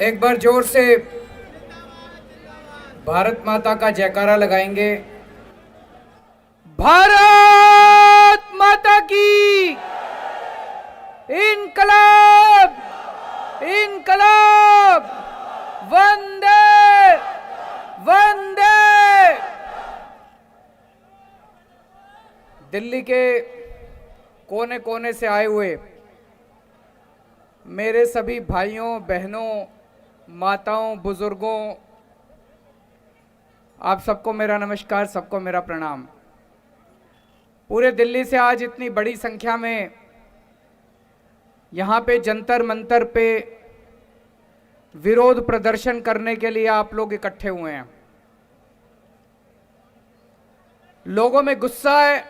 एक बार जोर से भारत माता का जयकारा लगाएंगे। भारत माता की इनकलाब इनकलाब, वंदे वंदे। दिल्ली के कोने कोने से आए हुए मेरे सभी भाइयों बहनों माताओं बुजुर्गों, आप सबको मेरा नमस्कार, सबको मेरा प्रणाम। पूरे दिल्ली से आज इतनी बड़ी संख्या में यहाँ पे जंतर मंतर पे विरोध प्रदर्शन करने के लिए आप लोग इकट्ठे हुए हैं। लोगों में गुस्सा है,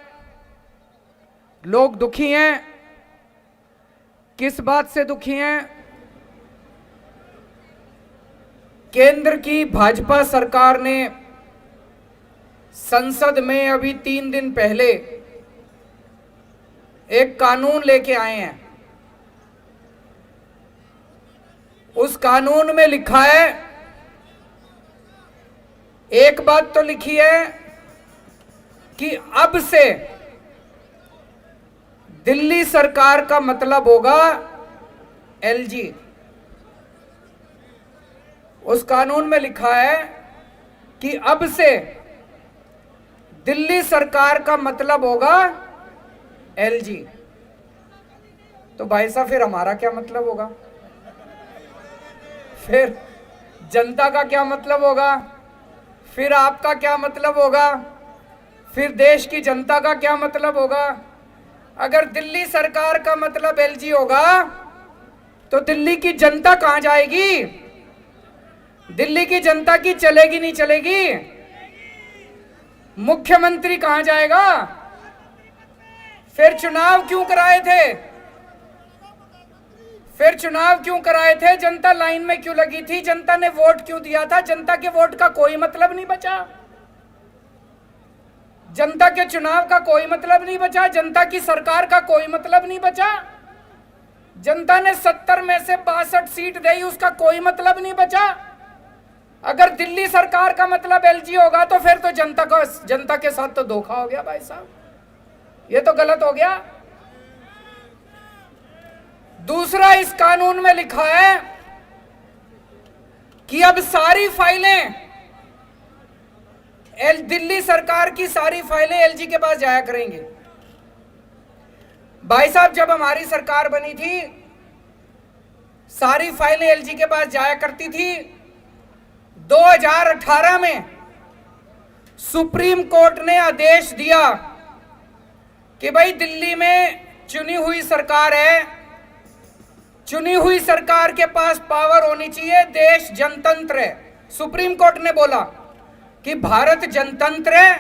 लोग दुखी हैं। किस बात से दुखी हैं? केंद्र की भाजपा सरकार ने संसद में अभी 3 दिन पहले एक कानून लेके आए हैं। उस कानून में लिखा है, एक बात तो लिखी है कि अब से दिल्ली सरकार का मतलब होगा एलजी। उस कानून में लिखा है कि अब से दिल्ली सरकार का मतलब होगा एलजी। तो भाई साहब फिर हमारा क्या मतलब होगा? फिर जनता का क्या मतलब होगा? फिर आपका क्या मतलब होगा? फिर देश की जनता का क्या मतलब होगा? अगर दिल्ली सरकार का मतलब एलजी होगा तो दिल्ली की जनता कहां जाएगी? दिल्ली की जनता की चलेगी नहीं चलेगी? मुख्यमंत्री कहां जाएगा? फिर चुनाव क्यों कराए थे? फिर चुनाव क्यों कराए थे? जनता लाइन में क्यों लगी थी? जनता ने वोट क्यों दिया था? जनता के वोट का कोई मतलब नहीं बचा। जनता के चुनाव का कोई मतलब नहीं बचा। जनता की सरकार का कोई मतलब नहीं बचा। जनता ने 70 में से 62 सीट दी, उसका कोई मतलब नहीं बचा। अगर दिल्ली सरकार का मतलब एलजी होगा तो फिर तो जनता के साथ तो धोखा हो गया भाई साहब, ये तो गलत हो गया। दूसरा, इस कानून में लिखा है कि अब सारी फाइलें दिल्ली सरकार की सारी फाइलें एलजी के पास जाया करेंगे। भाई साहब, जब हमारी सरकार बनी थी सारी फाइलें एलजी के पास जाया करती थी। 2018 में सुप्रीम कोर्ट ने आदेश दिया कि भाई दिल्ली में चुनी हुई सरकार है, चुनी हुई सरकार के पास पावर होनी चाहिए, देश जनतंत्र है। सुप्रीम कोर्ट ने बोला कि भारत जनतंत्र है,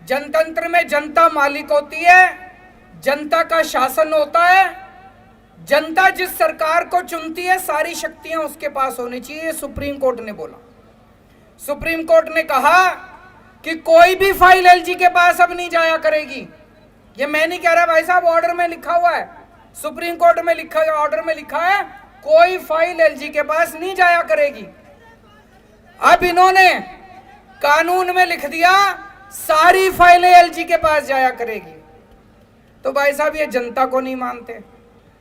जनतंत्र में जनता मालिक होती है, जनता का शासन होता है, जनता जिस सरकार को चुनती है सारी शक्तियां उसके पास होनी चाहिए, सुप्रीम कोर्ट ने बोला। सुप्रीम कोर्ट ने कहा कि कोई भी फाइल एलजी के पास अब नहीं जाया करेगी। ये मैं नहीं कह रहा भाई साहब, ऑर्डर में लिखा हुआ है, सुप्रीम कोर्ट में लिखा है, ऑर्डर में लिखा है कोई फाइल एलजी के पास नहीं जाया करेगी। अब इन्होंने कानून में लिख दिया सारी फाइलें एलजी के पास जाया करेगी। तो भाई साहब, ये जनता को नहीं मानते,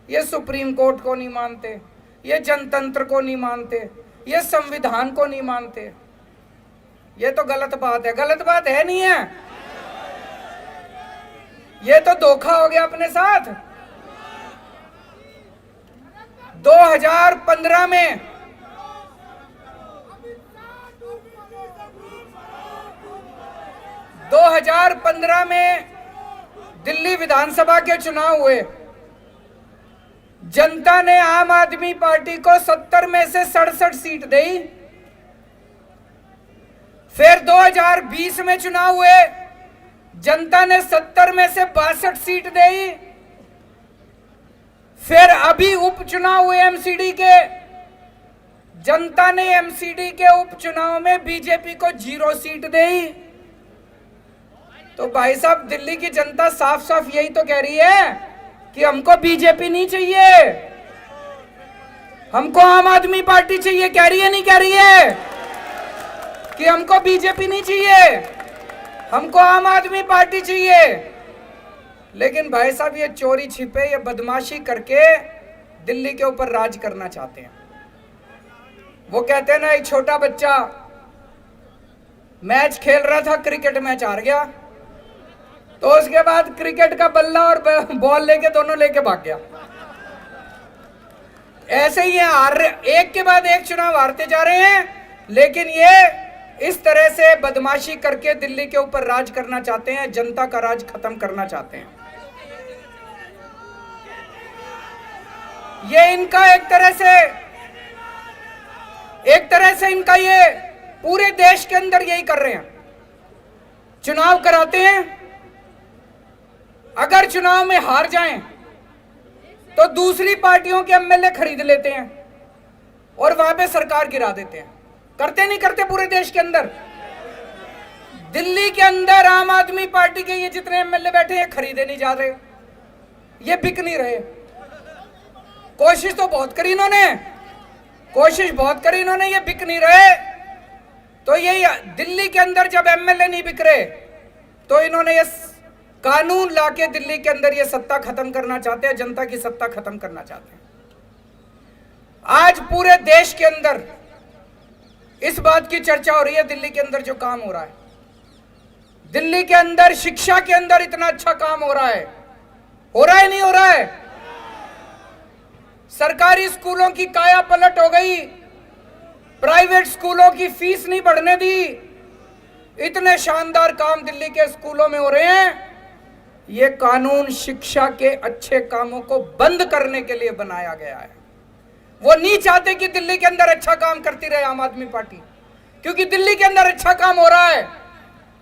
ये सुप्रीम कोर्ट को नहीं मानते, ये जनतंत्र को नहीं मानते, ये संविधान को नहीं मानते। ये तो गलत बात है। गलत बात है नहीं है? ये तो धोखा हो गया अपने साथ। 2015 में दिल्ली विधानसभा के चुनाव हुए। जनता ने आम आदमी पार्टी को 70 में से 67 सीट दी। फिर 2020 में चुनाव हुए, जनता ने 70 में से 62 सीट दी। फिर अभी उपचुनाव हुए एमसीडी के, जनता ने एमसीडी के उपचुनाव में बीजेपी को 0 सीट दी। तो भाई साहब, दिल्ली की जनता साफ साफ यही तो कह रही है कि हमको बीजेपी नहीं चाहिए, हमको आम आदमी पार्टी चाहिए, कह रही है नहीं कह रही है कि हमको बीजेपी नहीं चाहिए, हमको आम आदमी पार्टी चाहिए। लेकिन भाई साहब ये चोरी छिपे, ये बदमाशी करके दिल्ली के ऊपर राज करना चाहते हैं। वो कहते हैं ना, एक छोटा बच्चा मैच खेल रहा था, क्रिकेट मैच हार गया, तो उसके बाद क्रिकेट का बल्ला और बॉल लेके दोनों लेके भाग गया। ऐसे ही एक के बाद एक चुनाव हारते जा रहे हैं, लेकिन ये इस तरह से बदमाशी करके दिल्ली के ऊपर राज करना चाहते हैं, जनता का राज खत्म करना चाहते हैं। ये इनका एक तरह से इनका ये पूरे देश के अंदर यही कर रहे हैं। चुनाव कराते हैं, अगर चुनाव में हार जाएं तो दूसरी पार्टियों के एमएलए खरीद लेते हैं और वहां पे सरकार गिरा देते हैं। करते नहीं करते पूरे देश के अंदर? दिल्ली के अंदर आम आदमी पार्टी के ये जितने एमएलए बैठे हैं खरीदे नहीं जा रहे, ये बिक नहीं रहे। कोशिश तो बहुत करी इन्होंने, ये बिक नहीं रहे। तो ये दिल्ली के अंदर जब एमएलए नहीं बिक रहे तो इन्होंने ये कानून लाके दिल्ली के अंदर ये सत्ता खत्म करना चाहते हैं, जनता की सत्ता खत्म करना चाहते हैं। आज पूरे देश के अंदर इस बात की चर्चा हो रही है, दिल्ली के अंदर जो काम हो रहा है, दिल्ली के अंदर शिक्षा के अंदर इतना अच्छा काम हो रहा है नहीं हो रहा है? सरकारी स्कूलों की काया पलट हो गई, प्राइवेट स्कूलों की फीस नहीं बढ़ने दी। इतने शानदार काम दिल्ली के स्कूलों में हो रहे हैं। ये कानून शिक्षा के अच्छे कामों को बंद करने के लिए बनाया गया है। वो नहीं चाहते कि दिल्ली के अंदर अच्छा काम करती रहे आम आदमी पार्टी, क्योंकि दिल्ली के अंदर अच्छा काम हो रहा है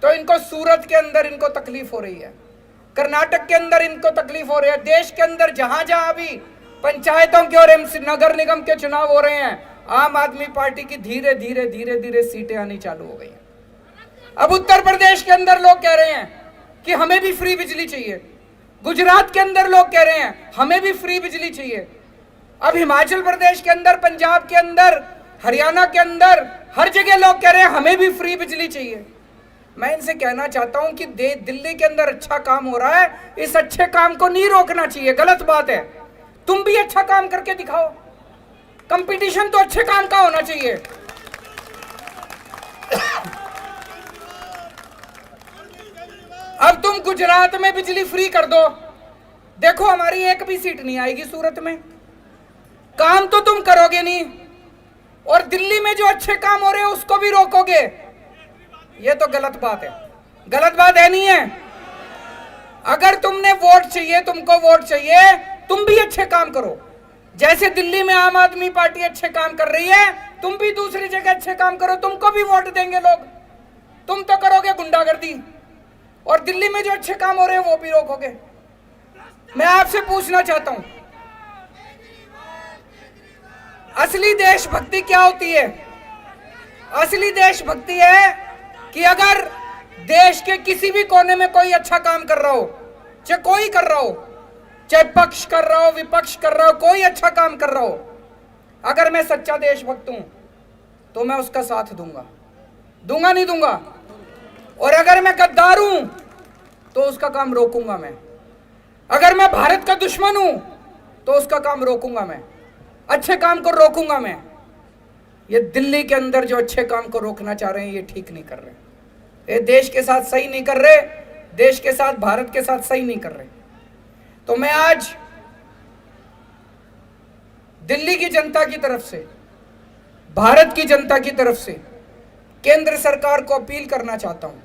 तो इनको सूरत के अंदर इनको तकलीफ हो रही है, कर्नाटक के अंदर इनको तकलीफ हो रही है। देश के अंदर जहां जहां भी पंचायतों के और नगर निगम के चुनाव हो रहे हैं, आम आदमी पार्टी की धीरे धीरे सीटें आनी चालू हो गई हैं। अब उत्तर प्रदेश के अंदर लोग कह रहे हैं कि हमें भी फ्री बिजली चाहिए, गुजरात के अंदर लोग कह रहे हैं हमें भी फ्री बिजली चाहिए। अब हिमाचल प्रदेश के अंदर, पंजाब के अंदर, हरियाणा के अंदर हर जगह लोग कह रहे हैं हमें भी फ्री बिजली चाहिए। मैं इनसे कहना चाहता हूं कि दिल्ली के अंदर अच्छा काम हो रहा है, इस अच्छे काम को नहीं रोकना चाहिए, गलत बात है। तुम भी अच्छा काम करके दिखाओ, कंपटीशन तो अच्छे काम का होना चाहिए। अब तुम गुजरात में बिजली फ्री कर दो, देखो हमारी एक भी सीट नहीं आएगी सूरत में, काम तो तुम करोगे नहीं, और दिल्ली में जो अच्छे काम हो रहे हैं उसको भी रोकोगे। ये तो गलत बात है, गलत बात है नहीं है? अगर तुमने वोट चाहिए, तुमको वोट चाहिए, तुम भी अच्छे काम करो। जैसे दिल्ली में आम आदमी पार्टी अच्छे काम कर रही है, तुम भी दूसरी जगह अच्छे काम करो, तुमको भी वोट देंगे लोग। तुम तो करोगे गुंडागर्दी, और दिल्ली में जो अच्छे काम हो रहे हैं वो भी रोकोगे। मैं आपसे पूछना चाहता हूं, असली देशभक्ति क्या होती है? असली देशभक्ति है कि अगर देश के किसी भी कोने में कोई अच्छा काम कर रहा हो, चाहे कोई कर रहा हो, चाहे पक्ष कर रहा हो, विपक्ष कर रहा हो, कोई अच्छा काम कर रहा हो, अगर मैं सच्चा देशभक्त हूं तो मैं उसका साथ दूंगा नहीं दूंगा। और अगर मैं गद्दार हूं तो उसका काम रोकूंगा मैं। अगर मैं भारत का दुश्मन हूं तो उसका काम रोकूंगा मैं, अच्छे काम को रोकूंगा मैं। ये दिल्ली के अंदर जो अच्छे काम को रोकना चाह रहे हैं ये ठीक नहीं कर रहे, ये देश के साथ सही नहीं कर रहे, देश के साथ, भारत के साथ सही नहीं कर रहे। तो मैं आज दिल्ली की जनता की तरफ से, भारत की जनता की तरफ से केंद्र सरकार को अपील करना चाहता हूं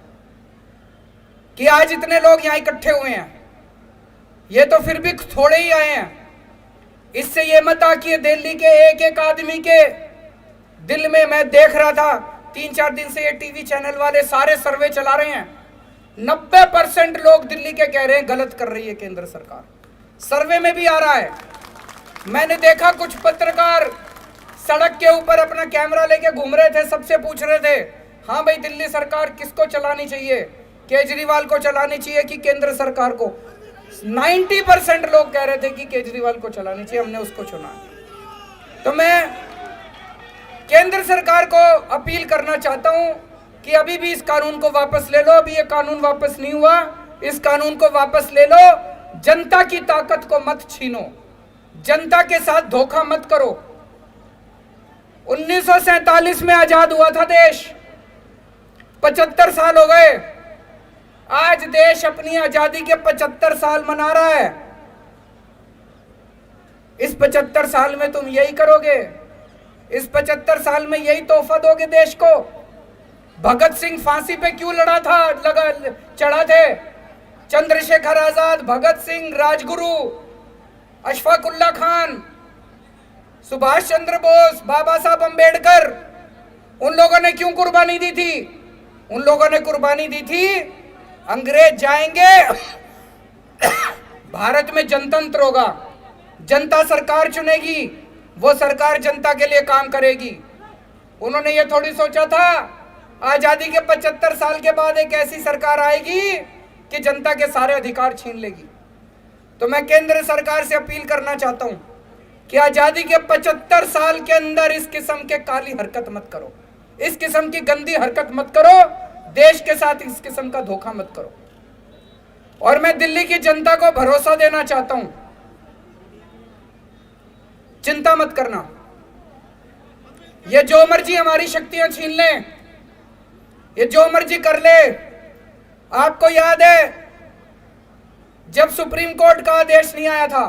कि आज इतने लोग यहां इकट्ठे हुए हैं, ये तो फिर भी थोड़े ही आए हैं। इससे ये मत आकिए दिल्ली के एक एक आदमी के दिल में। मैं देख रहा था 3-4 दिन से ये टीवी चैनल वाले सारे सर्वे चला रहे हैं, 90% लोग दिल्ली के कह रहे हैं गलत कर रही है केंद्र सरकार। सर्वे में भी आ रहा है। मैंने देखा कुछ पत्रकार सड़क के ऊपर अपना कैमरा लेके घूम रहे थे, सबसे पूछ रहे थे हाँ भाई दिल्ली सरकार किसको चलानी चाहिए, केजरीवाल को चलानी चाहिए कि केंद्र सरकार को? 90% लोग कह रहे थे कि केजरीवाल को चलानी चाहिए, हमने उसको चुना। तो मैं केंद्र सरकार को अपील करना चाहता हूं कि अभी भी इस कानून को वापस ले लो। अभी ये कानून वापस नहीं हुआ, इस कानून को वापस ले लो। जनता की ताकत को मत छीनो, जनता के साथ धोखा मत करो। 1947 में आजाद हुआ था देश, 75 साल हो गए। आज देश अपनी आजादी के 75 साल मना रहा है। इस 75 साल में तुम यही करोगे? इस 75 साल में यही तोहफा दोगे देश को? भगत सिंह फांसी पे क्यों चढ़ा थे? चंद्रशेखर आजाद, भगत सिंह, राजगुरु, अशफाक उल्लाह खान, सुभाष चंद्र बोस, बाबा साहब अंबेडकर, उन लोगों ने क्यों कुर्बानी दी थी? उन लोगों ने कुर्बानी दी थी, अंग्रेज जाएंगे, भारत में जनतंत्र होगा, जनता सरकार चुनेगी, वो सरकार जनता के लिए काम करेगी। उन्होंने ये थोड़ी सोचा था आजादी के 75 साल के बाद एक ऐसी सरकार आएगी कि जनता के सारे अधिकार छीन लेगी। तो मैं केंद्र सरकार से अपील करना चाहता हूं कि आजादी के 75 साल के अंदर इस किस्म के काली हरकत मत करो, इस किस्म की गंदी हरकत मत करो, देश के साथ इस किस्म का धोखा मत करो। और मैं दिल्ली की जनता को भरोसा देना चाहता हूं, चिंता मत करना, ये जो मर्जी हमारी शक्तियां छीन ले, ये जो मर्जी कर ले। आपको याद है जब सुप्रीम कोर्ट का आदेश नहीं आया था,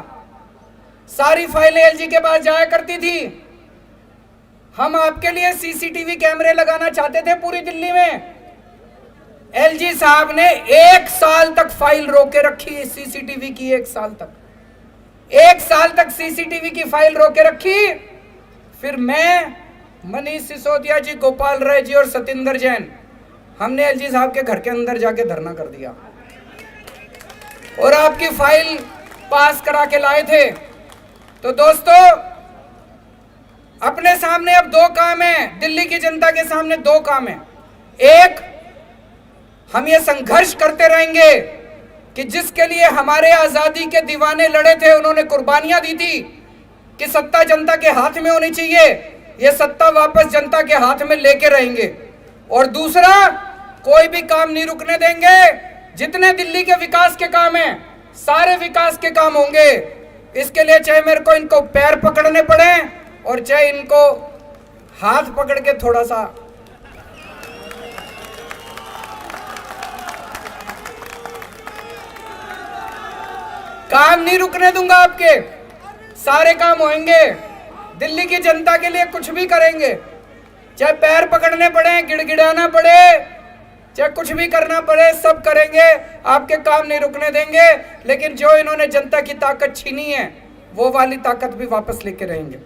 सारी फाइलें एलजी के पास जाया करती थी। हम आपके लिए सीसीटीवी कैमरे लगाना चाहते थे पूरी दिल्ली में। एलजी साहब ने 1 साल तक फाइल रोके रखी, सीसीटीवी की 1 साल तक, 1 साल तक सीसीटीवी की फाइल रोके रखी। फिर मैं, मनीष सिसोदिया जी, गोपाल राय जी और सतिंदर जैन, हमने एलजी साहब के घर के अंदर जाके धरना कर दिया और आपकी फाइल पास करा के लाए थे। तो दोस्तों, अपने सामने अब 2 काम है, दिल्ली की जनता के सामने 2 काम है। एक, हम ये संघर्ष करते रहेंगे कि जिसके लिए हमारे आजादी के दीवाने लड़े थे, उन्होंने कुर्बानियां दी थी कि सत्ता जनता के हाथ में होनी चाहिए, ये सत्ता वापस जनता के हाथ में लेके रहेंगे। और दूसरा, कोई भी काम नहीं रुकने देंगे। जितने दिल्ली के विकास के काम हैं, सारे विकास के काम होंगे। इसके लिए चाहे मेरे को इनको पैर पकड़ने पड़े और चाहे इनको हाथ पकड़ के थोड़ा सा काम नहीं रुकने दूंगा। आपके सारे काम होंगे, दिल्ली की जनता के लिए कुछ भी करेंगे, चाहे पैर पकड़ने पड़े, गिड़गिड़ाना पड़े, चाहे कुछ भी करना पड़े, सब करेंगे। आपके काम नहीं रुकने देंगे। लेकिन जो इन्होंने जनता की ताकत छीनी है, वो वाली ताकत भी वापस लेके रहेंगे।